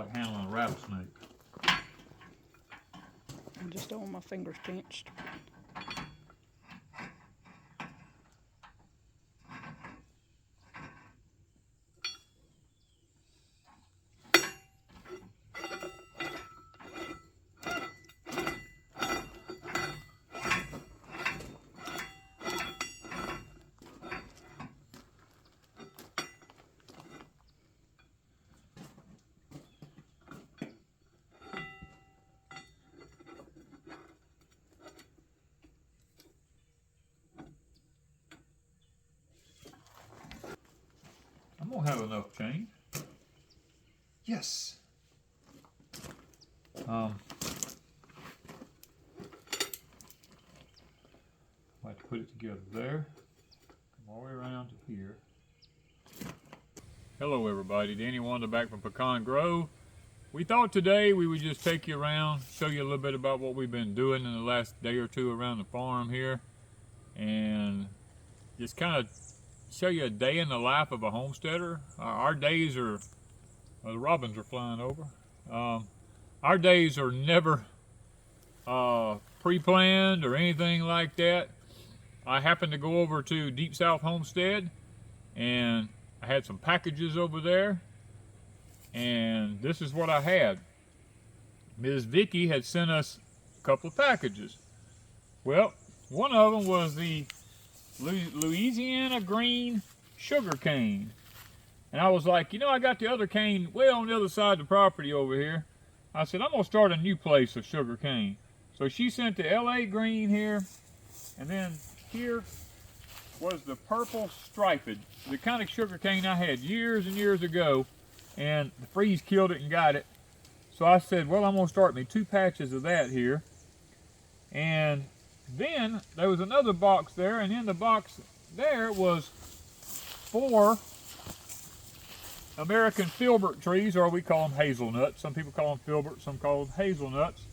like handling a rattlesnake. I just don't want my fingers pinched. I'm gonna have enough chain. Yes. I'll have to put it together there. Come all the way around to here. Hello everybody, Danny Wanda back from Pecan Grove. We thought today we would just take you around, show you a little bit about what we've been doing in the last day or two around the farm here, and just kind of show you a day in the life of a homesteader. Our days are, the robins are flying over. Our days are never pre-planned or anything like that. I happened to go over to Deep South Homestead and I had some packages over there, and this is what I had. Ms. Vicky had sent us a couple of packages. Well, one of them was the Louisiana green sugar cane, and I was like, you know, I got the other cane way on the other side of the property over here. I said, I'm gonna start a new place of sugar cane. So she sent the LA green here, and then here was the purple striped, the kind of sugar cane I had years and years ago, and the freeze killed it and got it. So I said, well, I'm gonna start me 2 patches of that here. And then there was another box there, and in the box there was 4 American filbert trees, or we call them hazelnuts. Some people call them filbert, some call them hazelnuts.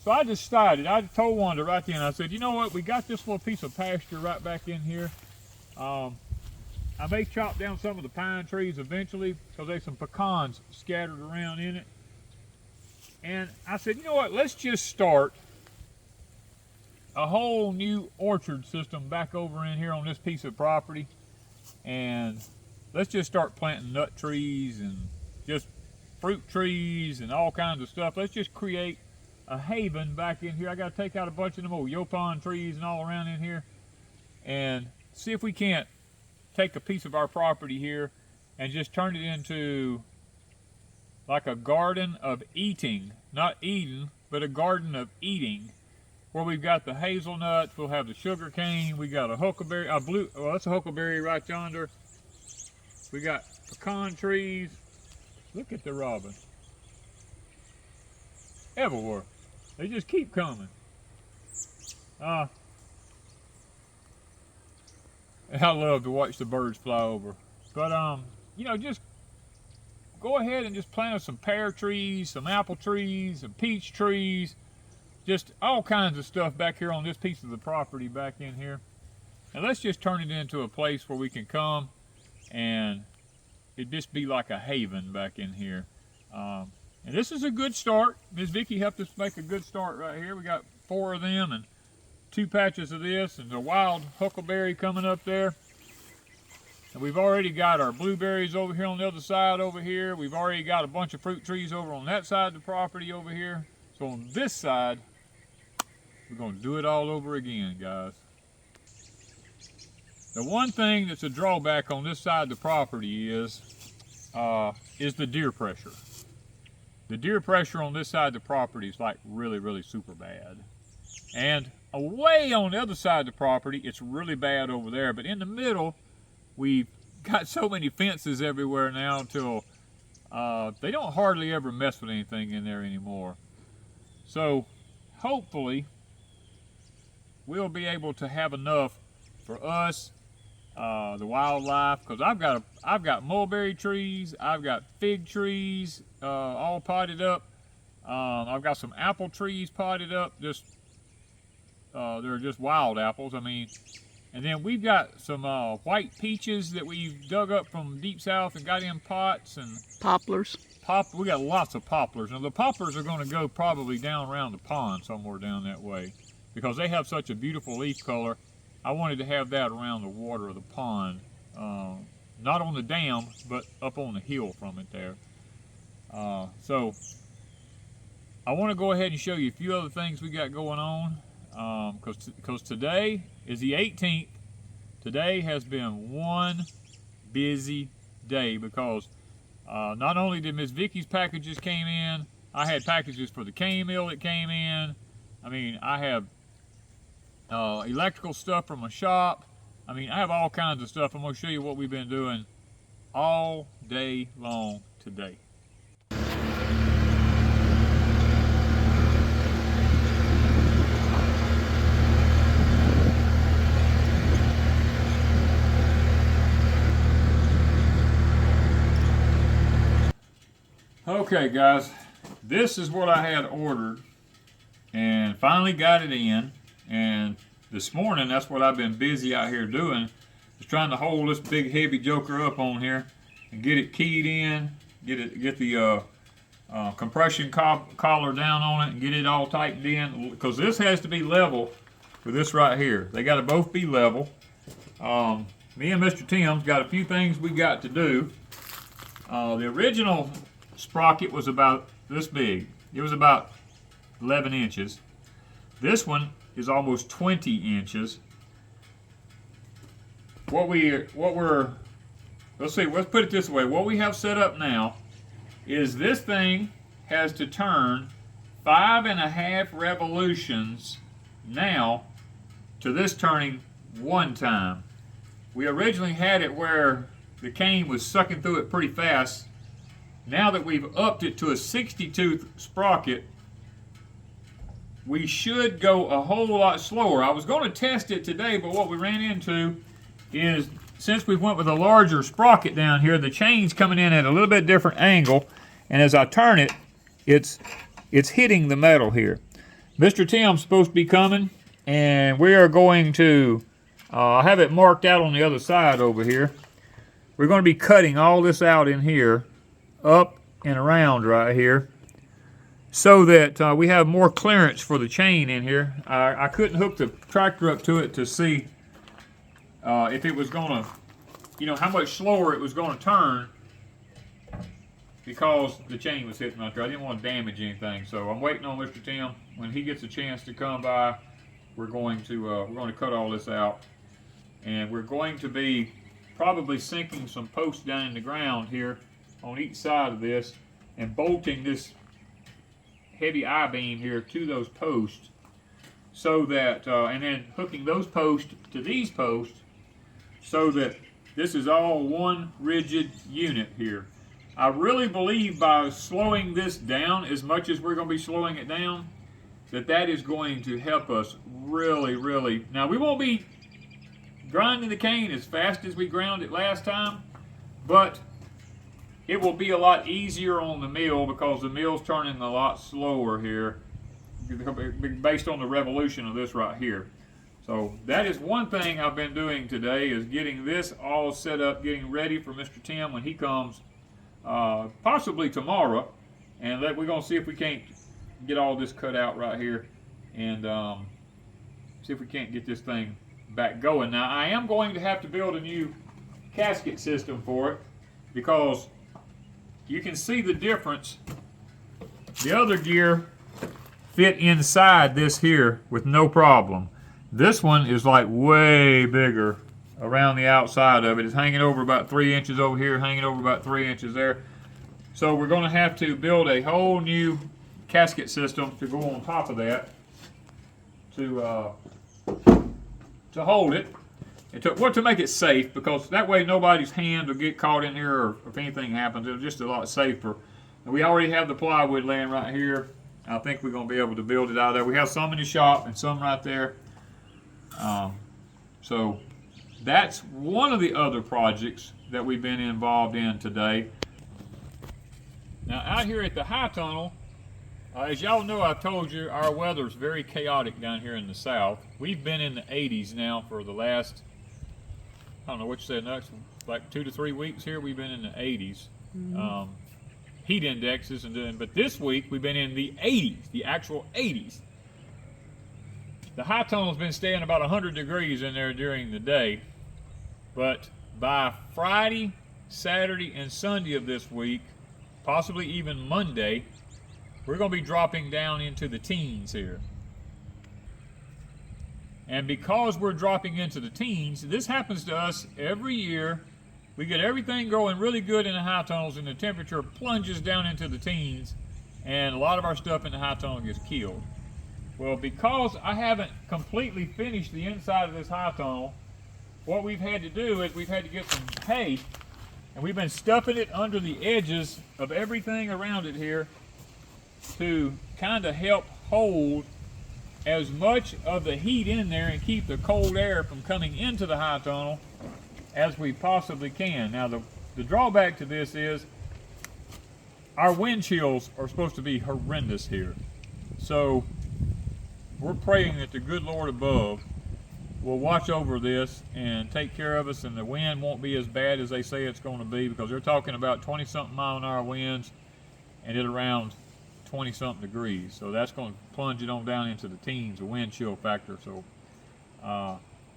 So I decided, I told Wanda right then, I said, you know what, we got this little piece of pasture right back in here. I may chop down some of the pine trees eventually, because there's some pecans scattered around in it. And I said, you know what, let's just start a whole new orchard system back over in here on this piece of property, and let's just start planting nut trees and just fruit trees and all kinds of stuff. Let's just create a haven back in here. I got to take out a bunch of them old yopon trees and all around in here, and see if we can't take a piece of our property here and just turn it into like a garden of eating, not eating, but a garden of eating, where we've got the hazelnuts, we'll have the sugar cane, we got a huckleberry, well, that's a huckleberry right yonder. We got pecan trees. Look at the robin. Everywhere. They just keep coming. I love to watch the birds fly over. But, you know, just go ahead and just plant some pear trees, some apple trees, some peach trees, just all kinds of stuff back here on this piece of the property back in here. And let's just turn it into a place where we can come and it'd just be like a haven back in here. And this is a good start. Ms. Vicky helped us make a good start right here. We got 4 of them and 2 patches of this, and the wild huckleberry coming up there. And we've already got our blueberries over here on the other side over here. We've already got a bunch of fruit trees over on that side of the property over here. So on this side, we're going to do it all over again, guys. The one thing that's a drawback on this side of the property is the deer pressure. The deer pressure on this side of the property is like really, really super bad. And away on the other side of the property, it's really bad over there. But in the middle, we've got so many fences everywhere now until they don't hardly ever mess with anything in there anymore. So hopefully we'll be able to have enough for us, the wildlife, because I've got mulberry trees, I've got fig trees all potted up. I've got some apple trees potted up. Just they're just wild apples. I mean, And then we've got some white peaches that we've dug up from deep south and got in pots, and poplars. We got lots of poplars. Now the poplars are going to go probably down around the pond somewhere down that way because they have such a beautiful leaf color. I wanted to have that around the water of the pond, not on the dam, but up on the hill from it there. So I want to go ahead and show you a few other things we got going on. Because today is the 18th. Today has been one busy day because not only did Miss Vicky's packages came in, I had packages for the cane mill that came in. I mean, I have electrical stuff from a shop. I mean, I have all kinds of stuff. I'm going to show you what we've been doing all day long today. Okay guys, this is what I had ordered and finally got it in, and this morning that's what I've been busy out here doing, is trying to hold this big heavy joker up on here and get it keyed in, get the compression collar down on it and get it all tightened in, because this has to be level with this right here. They got to both be level. Me and Mr. Tim's got a few things we got to do. The original sprocket was about this big. It was about 11 inches. This one is almost 20 inches. Let's put it this way. What we have set up now is this thing has to turn 5.5 revolutions now to this turning 1 time. We originally had it where the cane was sucking through it pretty fast. Now that we've upped it to a 60-tooth sprocket, we should go a whole lot slower. I was going to test it today, but what we ran into is, since we went with a larger sprocket down here, the chain's coming in at a little bit different angle, and as I turn it, it's hitting the metal here. Mr. Tim's supposed to be coming, and we are going to have it marked out on the other side over here. We're going to be cutting all this out in here, up and around right here, so that we have more clearance for the chain in here. I couldn't hook the tractor up to it to see if it was going to, how much slower it was going to turn, because the chain was hitting right there. I didn't want to damage anything, so I'm waiting on Mr. Tim. When he gets a chance to come by, we're going to cut all this out, and we're going to be probably sinking some posts down in the ground here on each side of this and bolting this heavy I-beam here to those posts, so that and then hooking those posts to these posts, so that this is all one rigid unit here. I really believe by slowing this down as much as we're going to be slowing it down, that is going to help us really. Now, we won't be grinding the cane as fast as we ground it last time, but it will be a lot easier on the mill because the mill's turning a lot slower here based on the revolution of this right here. So that is one thing I've been doing today, is getting this all set up, getting ready for Mr. Tim when he comes, possibly tomorrow, and we're going to see if we can't get all this cut out right here and see if we can't get this thing back going. Now, I am going to have to build a new gasket system for it, because you can see the difference. The other gear fit inside this here with no problem. This one is like way bigger around the outside of it. It's hanging over about 3 inches over here, hanging over about 3 inches there. So we're going to have to build a whole new gasket system to go on top of that to hold it. To make it safe, because that way nobody's hand will get caught in here, or if anything happens, it's just a lot safer. And we already have the plywood laying right here. I think we're going to be able to build it out of there. We have some in the shop and some right there. So that's one of the other projects that we've been involved in today. Now, out here at the high tunnel, as y'all know, I've told you our weather's very chaotic down here in the south. We've been in the 80s now for the last I don't know what you said next, like 2 to 3 weeks here, we've been in the 80s. Heat indexes, but this week we've been in the 80s, the actual 80s. The high tunnel's been staying about 100 degrees in there during the day, but by Friday, Saturday, and Sunday of this week, possibly even Monday, we're going to be dropping down into the teens here. And because we're dropping into the teens, this happens to us every year. We get everything going really good in the high tunnels, and the temperature plunges down into the teens, and a lot of our stuff in the high tunnel gets killed. Well, because I haven't completely finished the inside of this high tunnel, what we've had to do is we've had to get some hay, and we've been stuffing it under the edges of everything around it here to kind of help hold as much of the heat in there and keep the cold air from coming into the high tunnel as we possibly can. Now the drawback to this is our wind chills are supposed to be horrendous here. So we're praying that the good Lord above will watch over this and take care of us, and the wind won't be as bad as they say it's going to be, because they're talking about 20-something mile-an-hour winds and at around 20-something degrees. So that's going to plunge it on down into the teens, the wind chill factor. So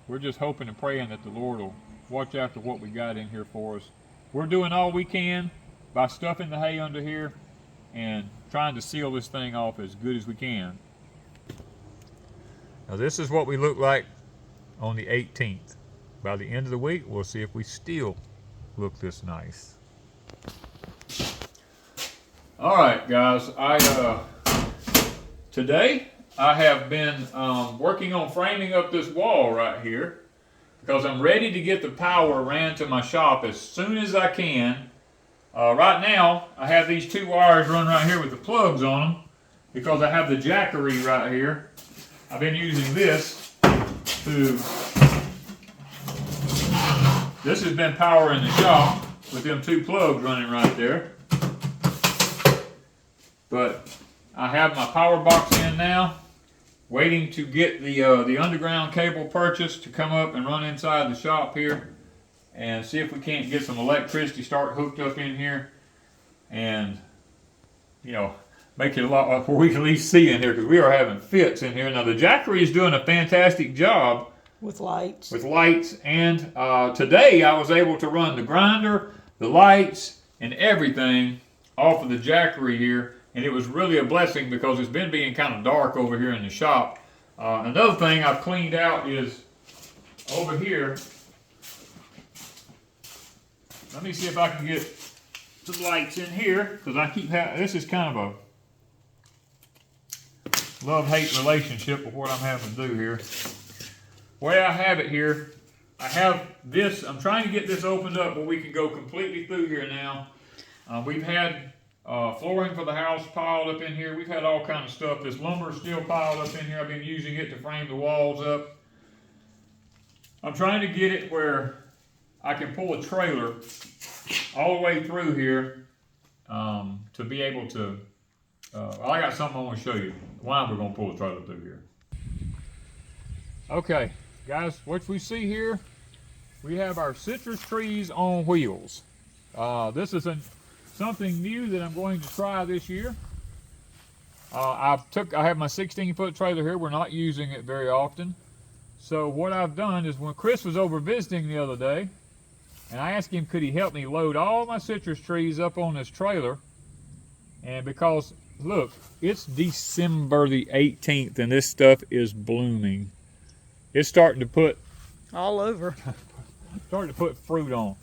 we're just hoping and praying that the Lord will watch after what we got in here for us. We're doing all we can by stuffing the hay under here and trying to seal this thing off as good as we can. Now this is what we look like on the 18th. By the end of the week, we'll see if we still look this nice. All right, guys. Today I have been working on framing up this wall right here, because I'm ready to get the power ran to my shop as soon as I can. Right now, I have these 2 wires run right here with the plugs on them, because I have the jackery right here. I've been using this to, this has been power in the shop with them 2 plugs running right there. But I have my power box in now, waiting to get the underground cable purchased to come up and run inside the shop here, and see if we can't get some electricity start hooked up in here, and make it a lot where we can at least see in here, because we are having fits in here. Now the jackery is doing a fantastic job with lights. And today I was able to run the grinder, the lights, and everything off of the jackery here. And it was really a blessing, because it's been being kind of dark over here in the shop. Another thing I've cleaned out is over here. Let me see if I can get some lights in here, because I keep having, this is kind of a love-hate relationship with what I'm having to do here. The way I have it here, I have this, I'm trying to get this opened up where we can go completely through here now. We've had flooring for the house piled up in here. We've had all kinds of stuff. This lumber is still piled up in here. I've been using it to frame the walls up. I'm trying to get it where I can pull a trailer all the way through here to be able to, I got something I want to show you why we're going to pull the trailer through here. Okay, guys, what we see here, we have our citrus trees on wheels. This is something new that I'm going to try this year. I have my 16-foot trailer here. We're not using it very often. So what I've done is, when Chris was over visiting the other day, and I asked him could he help me load all my citrus trees up on this trailer, and because look, it's December the 18th and this stuff is blooming. It's starting to put all over. Starting to put fruit on.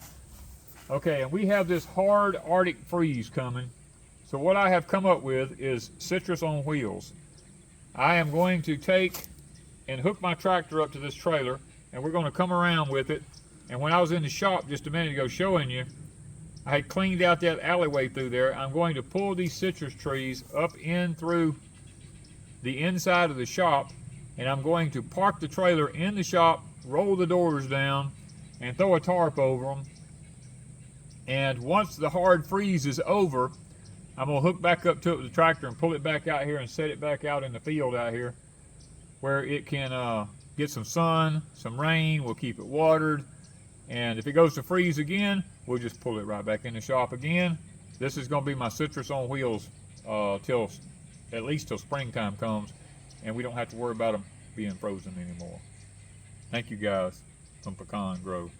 Okay, and we have this hard Arctic freeze coming. So what I have come up with is citrus on wheels. I am going to take and hook my tractor up to this trailer, and we're going to come around with it. And when I was in the shop just a minute ago showing you, I had cleaned out that alleyway through there. I'm going to pull these citrus trees up in through the inside of the shop, and I'm going to park the trailer in the shop, roll the doors down, and throw a tarp over them. And once the hard freeze is over, I'm going to hook back up to it with the tractor and pull it back out here and set it back out in the field out here where it can get some sun, some rain. We'll keep it watered, And if it goes to freeze again, we'll just pull it right back in the shop again. This is going to be my citrus on wheels till at least till springtime comes, and we don't have to worry about them being frozen anymore. Thank you guys from Pecan Grove.